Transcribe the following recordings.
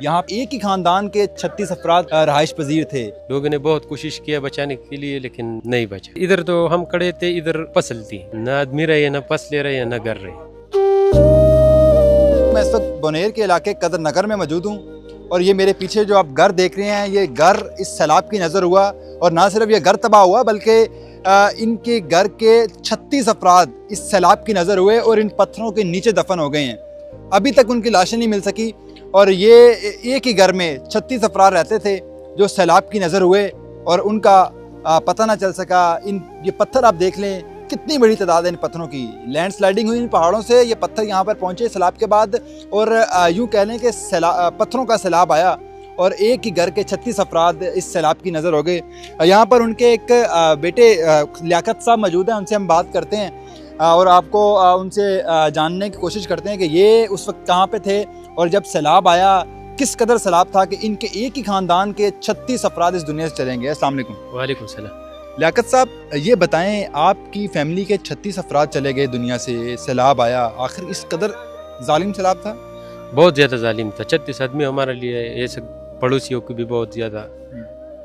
यहाँ एक ही खानदान के 36 अफराद रहाइश पजीर थे। लोगों ने बहुत कोशिश किया बचाने के लिए, लेकिन नहीं बचा। इधर तो हम खड़े थे, इधर फसल थी, न आदमी रहे, न फसले रहे, न घर रहे। मैं इस वक्त बोनेर के इलाके कदर नगर में मौजूद हूँ और ये मेरे पीछे जो आप घर देख रहे हैं, ये घर इस सैलाब की नज़र हुआ और ना सिर्फ ये घर तबाह हुआ बल्कि इनके घर के 36 अफराद इस सैलाब की नज़र हुए और इन पत्थरों के नीचे दफन हो गए हैं। अभी तक उनकी लाशें नहीं मिल सकी और ये एक ही घर में 36 अफराद रहते थे जो सैलाब की नज़र हुए और उनका पता ना चल सका। ये पत्थर आप देख लें, कितनी बड़ी तादाद है इन पत्थरों की। लैंडस्लाइडिंग हुई इन पहाड़ों से, ये पत्थर यहाँ पर पहुँचे सैलाब के बाद और यूँ कह लें कि पत्थरों का सैलाब आया और एक ही घर के 36 अफराद इस सैलाब की नज़र हो गए। यहाँ पर उनके एक बेटे लियाकत साहब मौजूद हैं, उनसे हम बात करते हैं और आपको उनसे जानने की कोशिश करते हैं कि ये उस वक्त कहाँ पे थे और जब सैलाब आया किस कदर सैलाब था कि इनके एक ही ख़ानदान के 36 अफराद इस दुनिया से चलेंगे। अस्सलाम वालेकुम। वालेकुम सलाम। लियाकत साहब, ये बताएं, आपकी फैमिली के 36 अफराद चले गए दुनिया से, सैलाब आया, आखिर इस कदर जालिम सैलाब था? बहुत ज़्यादा जालिम था। 36 आदमी हमारे लिए, ये सब पड़ोसियों को भी बहुत ज़्यादा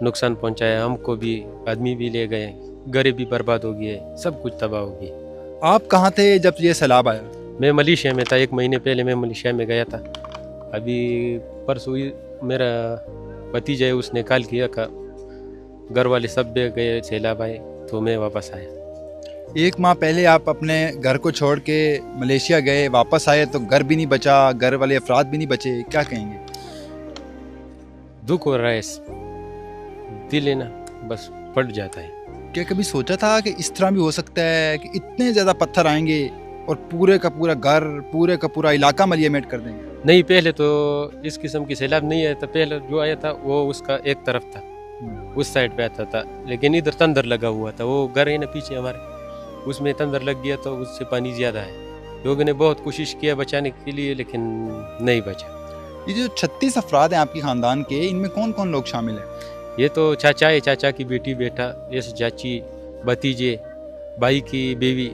नुकसान पहुंचाया, हमको भी, आदमी भी ले गए, घर भी बर्बाद हो गए, सब कुछ तबाह हो गया। आप कहाँ थे जब ये सैलाब आया? मैं मलेशिया में था, 1 महीने पहले मैं मलेशिया में गया था। अभी परसों मेरा भतीजा है, उसने कॉल किया का घर वाले सब गए, सैलाब आए, तो मैं वापस आया। 1 माह पहले आप अपने घर को छोड़ के मलेशिया गए, वापस आए तो घर भी नहीं बचा, घर वाले अफराद भी नहीं बचे, क्या कहेंगे? दुख हो रहा है, दिल है ना बस फट जाता है। क्या कभी सोचा था कि इस तरह भी हो सकता है कि इतने ज़्यादा पत्थर आएंगे और पूरे का पूरा घर, पूरे का पूरा इलाका मलयामेट कर देंगे? नहीं, पहले तो इस किस्म की सैलाब नहीं आया था। पहले जो आया था वो उसका एक तरफ था, उस साइड पे आता था, लेकिन इधर तंदर लगा हुआ था, वो घर है ना पीछे हमारे, उसमें तंदर लग गया तो उससे पानी ज़्यादा है। लोगों ने बहुत कोशिश किया बचाने के लिए, लेकिन नहीं बचा। ये जो 36 अफराद हैं आपके ख़ानदान के, इनमें कौन कौन लोग शामिल हैं? ये तो चाचा है, चाचा की बेटी बेटा, ये चाची, भतीजे, भाई की बीवी,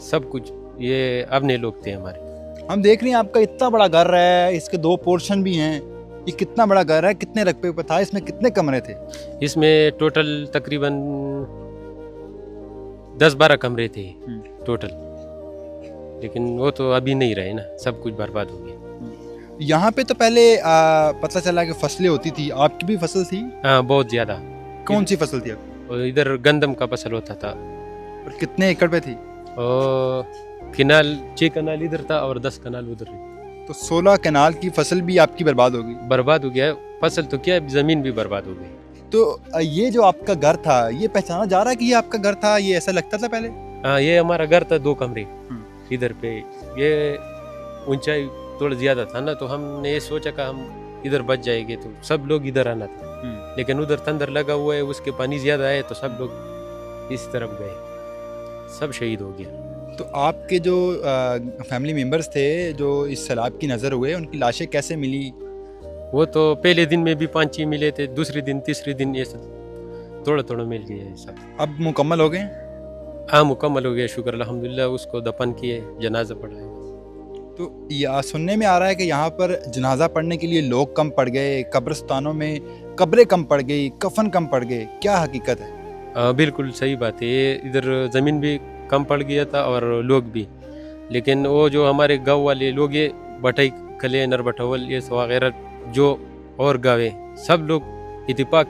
सब कुछ ये अपने लोग थे हमारे। हम देख रहे हैं आपका इतना बड़ा घर है, इसके 2 पोर्शन भी हैं, ये कितना बड़ा घर है, कितने रकबे पर था, इसमें कितने कमरे थे? इसमें टोटल तकरीबन 10-12 कमरे थे टोटल, लेकिन वो तो अभी नहीं रहे ना, सब कुछ बर्बाद हो गया। यहाँ पे तो पहले पता चला कि फसलें होती थी, आपकी भी फसल थी? हाँ, बहुत ज़्यादा। कौन सी फसल थी आपकी? और इधर गंदम का फसल होता था। और कितने एकड़ पे थी? और किनाल 6 कनाल इधर था और 10 कनाल उधर। तो 16 कनाल की फसल भी आपकी बर्बाद हो गई? बर्बाद हो गया, फसल तो क्या, जमीन भी बर्बाद हो गई। तो ये जो आपका घर था, ये पहचाना जा रहा है कि ये आपका घर था, ये ऐसा लगता था पहले? हाँ, ये हमारा घर था, 2 कमरे इधर पे। ये ऊंचाई थोड़ा ज्यादा था ना, तो हमने ये सोचा कि हम इधर बच जाएंगे, तो सब लोग इधर आना था, लेकिन उधर तंदर लगा हुआ है, उसके पानी ज्यादा है, तो सब लोग इस तरफ गए, सब शहीद हो गया। तो आपके जो फैमिली मेंबर्स थे जो इस सैलाब की नज़र हुए, उनकी लाशें कैसे मिली? वो तो पहले दिन में भी 5-6 मिले थे, दूसरे दिन तीसरे दिन ये सब थोड़ा थोड़ा मिल गया है सब। अब मुकम्मल हो गए? हाँ, मुकम्मल हो गया, शुक्र अल्हम्दुलिल्लाह। उसको दफन किए, जनाजा पढ़ाया। तो यह सुनने में आ रहा है कि यहाँ पर जनाजा पढ़ने के लिए लोग कम पड़ गए, कब्रिस्तानों में कब्रें कम पड़ गई, कफन कम पड़ गए, क्या हकीकत है? बिल्कुल सही बात है। ये इधर ज़मीन भी कम पड़ गया था और लोग भी, लेकिन वो जो हमारे गांव वाले लोग, ये बटाई खले, नरबटवल, ये वगैरह जो और गाँव, सब लोग इत्तेफाक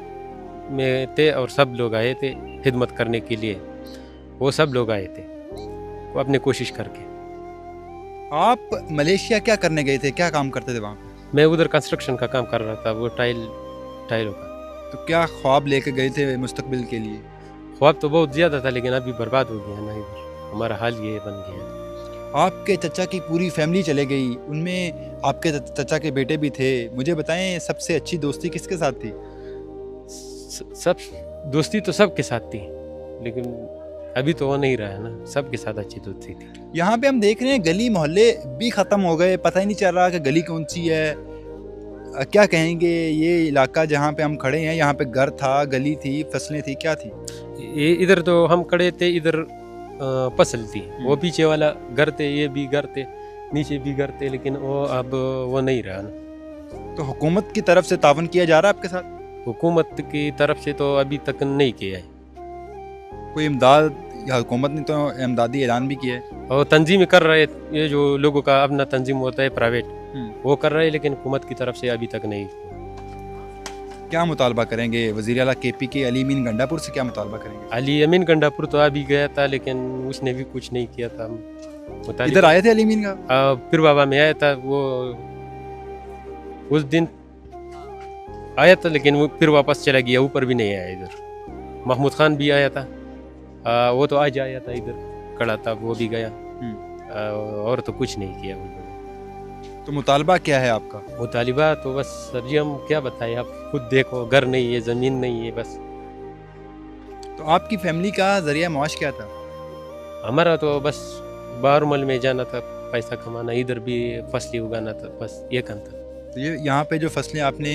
में थे और सब लोग आए थे खिदमत करने के लिए। वो सब लोग आए थे वो अपने कोशिश करके। आप मलेशिया क्या करने गए थे, क्या काम करते थे वहाँ पे? मैं उधर कंस्ट्रक्शन का काम कर रहा था, वो टाइलों का। तो क्या ख्वाब लेके गए थे मुस्तकबिल के लिए? ख्वाब तो बहुत ज़्यादा था, लेकिन अभी बर्बाद हो गया ना, इधर हमारा हाल ये बन गया। आपके चचा की पूरी फैमिली चले गई, उनमें आपके चचा के बेटे भी थे। मुझे बताएं, सबसे अच्छी दोस्ती किसके साथ थी? सब दोस्ती तो सबके साथ थी, लेकिन अभी तो वो नहीं रहा है ना, सबके साथ अच्छी दोस्ती थी। यहाँ पे हम देख रहे हैं गली मोहल्ले भी ख़त्म हो गए, पता ही नहीं चल रहा कि गली कौन सी है। क्या कहेंगे, ये इलाका जहाँ पे हम खड़े हैं, यहाँ पे घर था, गली थी, फसलें थी, क्या थी? ये इधर तो हम खड़े थे, इधर फसल थी, वो पीछे वाला घर थे, ये भी घर थे, नीचे भी घर थे, लेकिन वो अब वो नहीं रहा ना। तो हुकूमत की तरफ से तावन किया जा रहा है आपके साथ? हुकूमत की तरफ से तो अभी तक नहीं किया है, कोई इमदाद या हुकूमत ने तो इमदादी ऐलान भी किया है? और तंजीम कर रहे, ये जो लोगों का अपना तंजीम होता है प्राइवेट, वो कर रहे हैं, लेकिन हुकूमत की तरफ से अभी तक नहीं। क्या मुतालबा करेंगे वज़ीर आला KP के अली अमीन गंडापुर से, क्या मुतालबा करेंगे? अली अमीन गंडापुर तो अभी गया था, लेकिन उसने भी कुछ नहीं किया था। इधर आए थे अली अमीन का? फिर बाबा में आया था, वो उस दिन आया था, लेकिन वो फिर वापस चला गया, ऊपर भी नहीं आया। इधर महमूद खान भी आया था, वो तो आज आया था, इधर खड़ा था, वो भी गया। और तो कुछ नहीं किया उन लोगों। तो मुतालबा क्या है आपका? मुतालिबा तो बस सर जी हम क्या बताएं, आप खुद देखो, घर नहीं है, ज़मीन नहीं है बस। तो आपकी फैमिली का ज़रिया माश क्या था? हमारा तो बस बारमल में जाना था, पैसा कमाना, इधर भी फसलें उगाना था, बस ये काम था। तो ये यहाँ पे जो फसलें आपने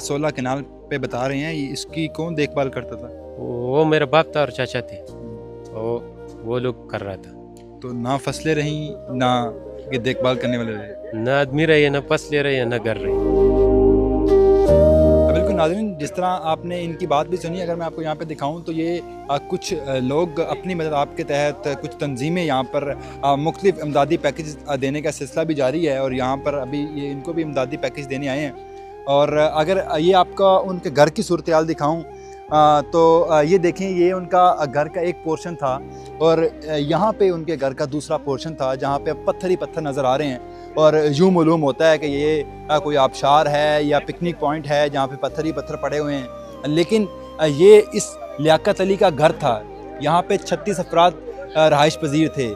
16 कनाल पे बता रहे हैं, इसकी कौन देखभाल करता था? वो मेरा बाप था और चाचा थे, वो लोग कर रहा था। तो ना फसलें रहीं, ना ये देखभाल करने वाले रहे? ना आदमी रहे, ना फसलें रहे, ना घर रहे। बिल्कुल नाज़रीन, जिस तरह आपने इनकी बात भी सुनी, अगर मैं आपको यहाँ पे दिखाऊं तो ये कुछ लोग अपनी मदद आपके तहत, कुछ तंजीमें यहाँ पर मुख्तलिफ इमदादी पैकेज देने का सिलसिला भी जारी है, और यहाँ पर अभी ये इनको भी इमदादी पैकेज देने आए हैं। और अगर ये आपका उनके घर की सूरत हाल दिखाऊँ तो ये देखें, ये उनका घर का एक पोर्शन था, और यहाँ पे उनके घर का दूसरा पोर्शन था, जहाँ पे अब पत्थर ही पत्थर नज़र आ रहे हैं। और यूँ मालूम होता है कि ये कोई आबशार है या पिकनिक पॉइंट है जहाँ पे पत्थर ही पत्थर पड़े हुए हैं, लेकिन ये इस लियाकत अली का घर था। यहाँ पे 36 अफराद रहाइश पजीर थे,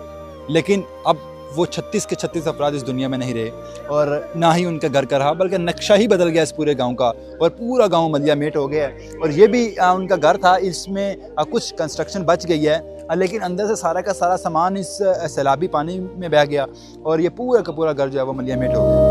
लेकिन अब वो 36 के 36 अफराद इस दुनिया में नहीं रहे, और ना ही उनका घर का रहा, बल्कि नक्शा ही बदल गया इस पूरे गांव का, और पूरा गांव मलिया मेट हो गया है। और ये भी उनका घर था, इसमें कुछ कंस्ट्रक्शन बच गई है, लेकिन अंदर से सारा का सारा सामान इस सैलाबी पानी में बह गया, और ये पूरा का पूरा घर जो है वो मलिया मेट हो गया।